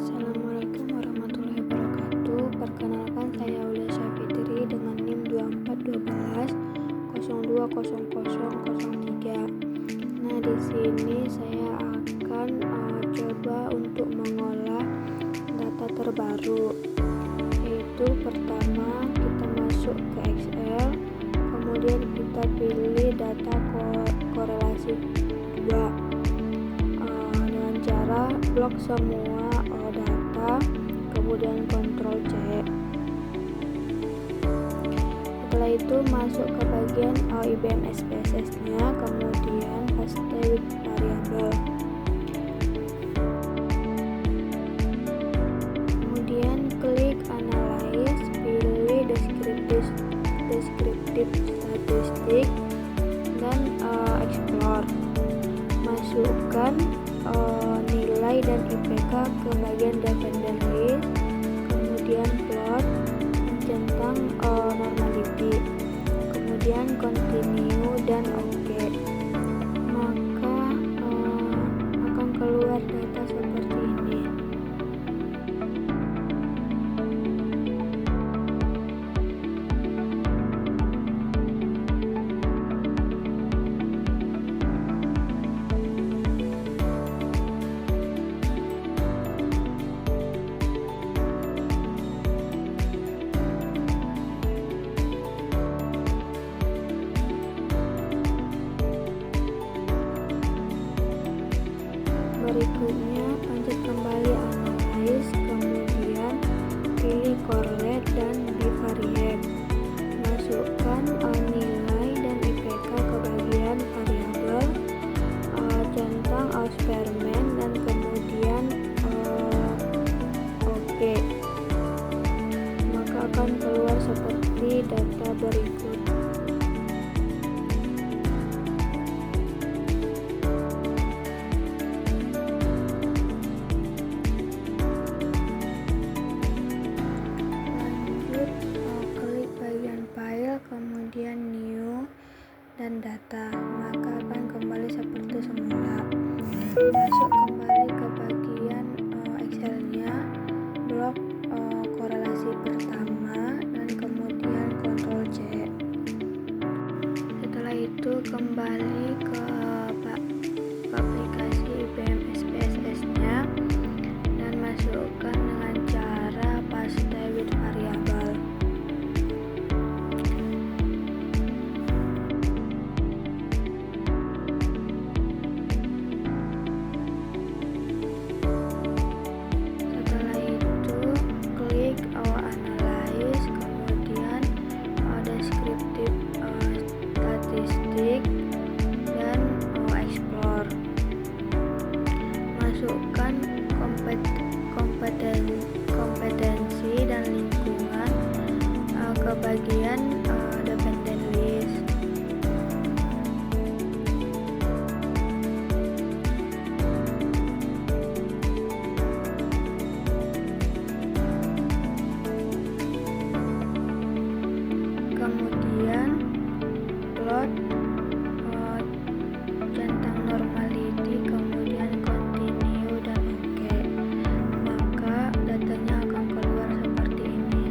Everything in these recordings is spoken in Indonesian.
Assalamualaikum warahmatullahi wabarakatuh. Perkenalkan, saya Aulia Syafitri dengan NIM 2412 020003. Nah, di sini saya akan coba untuk mengolah data terbaru. Yaitu pertama kita masuk ke Excel, kemudian kita pilih data korelasi 2 dengan cara blok semua data, kemudian Ctrl C. Setelah itu masuk ke bagian IBM SPSS nya, kemudian paste with variable, kemudian klik analyze, pilih descriptive statistik dan explore. Masukkan nilai dan IPK ke bagian dependent list, kemudian plot, centang normality, kemudian continue dan OK. Maka akan keluar data seperti ini. Berikutnya pencet kembali analyze, kemudian pilih correlate dan bivariate. Masukkan nilai dan IPK ke bagian variabel, centang experiment dan kemudian OK. Maka akan keluar seperti data berikut. Kemudian new dan data, maka akan kembali seperti semula. Masuk kembali ke bagian Excel nya, blok korelasi pertama dan kemudian Ctrl C. Setelah itu kembali ke aplikasi IBM SPSS nya dan masukkan dengan cara paste with variable. Masukkan kompetensi dan lingkungan ke bagian dependent list. Kemudian plot centang normality, kemudian continue dan OK. Maka datanya akan keluar seperti ini.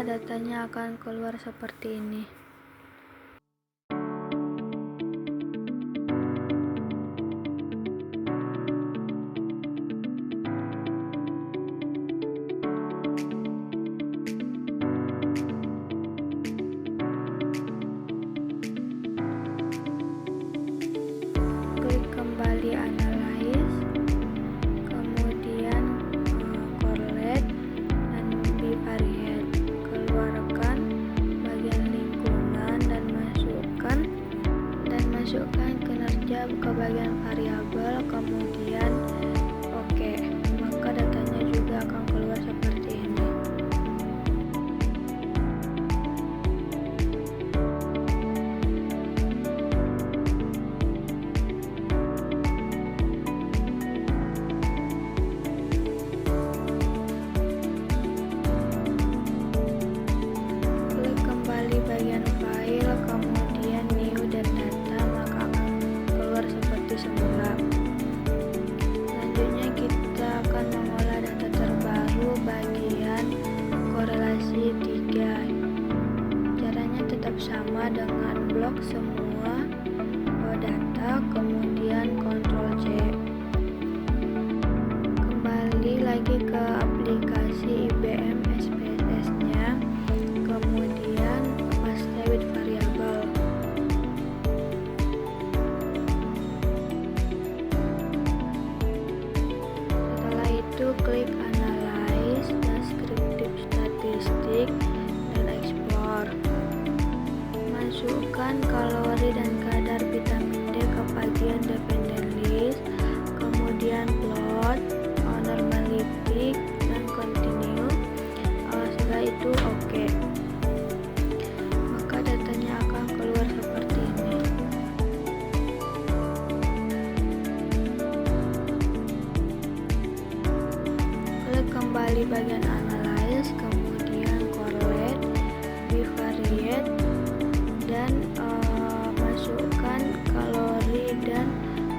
Datanya akan keluar seperti ini. bagian variabel, kemudian oke, maka datanya juga akan keluar seperti ini. Klik kembali bagian file, kemudian new dan data, maka akan keluar seperti semula. Selanjutnya kita akan mengolah data terbaru bagian korelasi 3. Caranya tetap sama dengan blok semua data, kemudian Ctrl C. Kembali lagi ke aplikasi IBM SPSS nya, kemudian paste with variable. Setelah itu klik analyze, descriptive statistik, dan explore. Masukkan kalori dan kadar vitamin D ke bagian dependent list, kemudian plot, normality, dan continue. Setelah itu oke. Maka datanya akan keluar seperti ini. Klik kembali bagian analyze, kemudian correlate, bivariate, dan masukkan kalori dan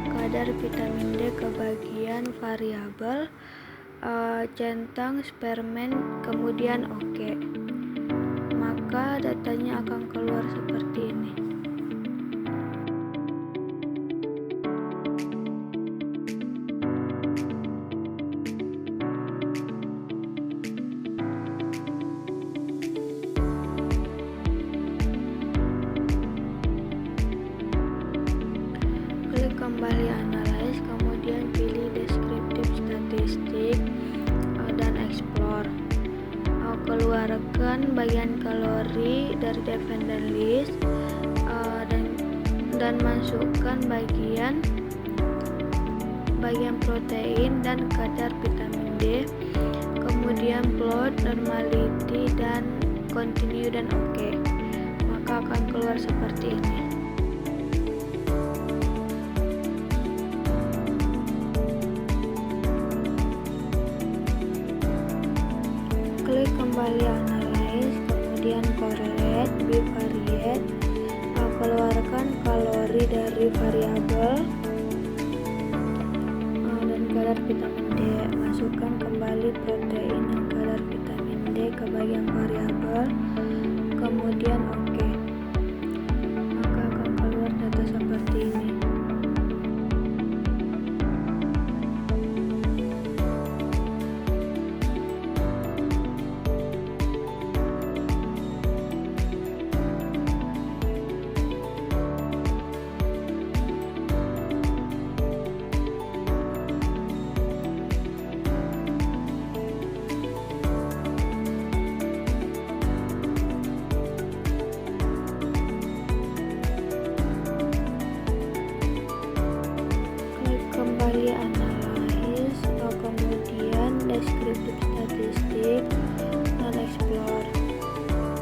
kadar vitamin D ke bagian variabel, centang, spearmint, kemudian oke. Maka datanya akan keluar seperti ini. Klik kembali analyze, kemudian pilih descriptive statistik dan explore. Keluarkan bagian kalori dari dependent list, dan masukkan bagian protein dan kadar vitamin D, kemudian plot, normality, dan continue, dan oke. Maka akan keluar seperti ini. Klik kembali analyze, kemudian correlate, bivariate, keluarkan kalori dari variabel dan kadar vitamin D. Masukkan kembali protein dan kadar vitamin D ke bagian variabel, kemudian oke. Maka akan keluar data seperti ini. Analyze, kemudian descriptive statistik, dan explore.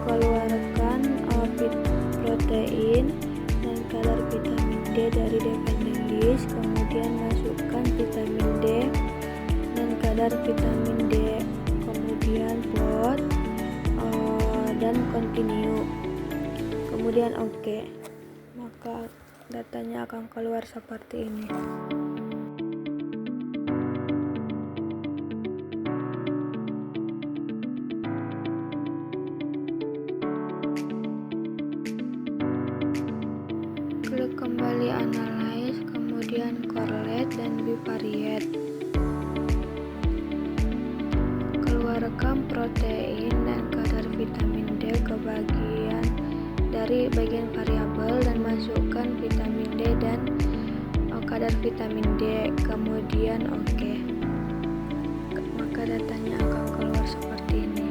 Keluarkan protein dan kadar vitamin D dari dependent list, kemudian masukkan vitamin D dan kadar vitamin D, kemudian plot, dan continue, kemudian oke. Maka datanya akan keluar seperti ini. Klik kembali analyze, kemudian correlate dan bivariate. Keluarkan protein dan kadar vitamin D ke bagian variabel dan masukkan vitamin D dan kadar vitamin D, kemudian oke. Maka datanya akan keluar seperti ini.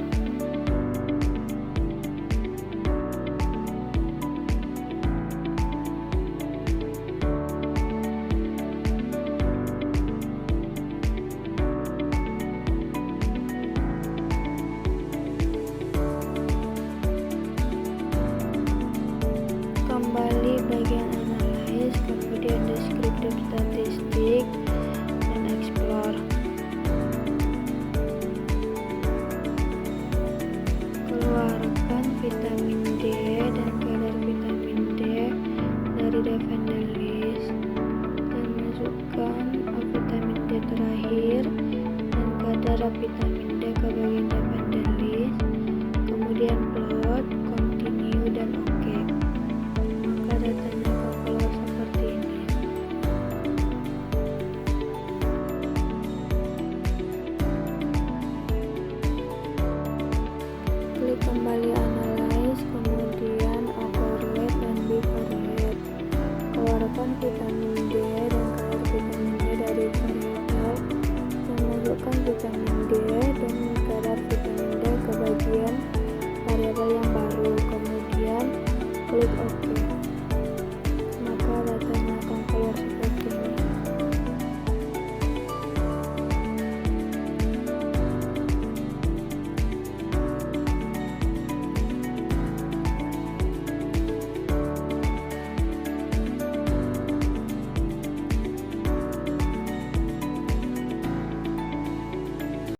kembali analyze, kemudian overlap dan bicorrelate. Keluarkan vitamin D dan kadar vitamin D dari variabel, memasukkan vitamin D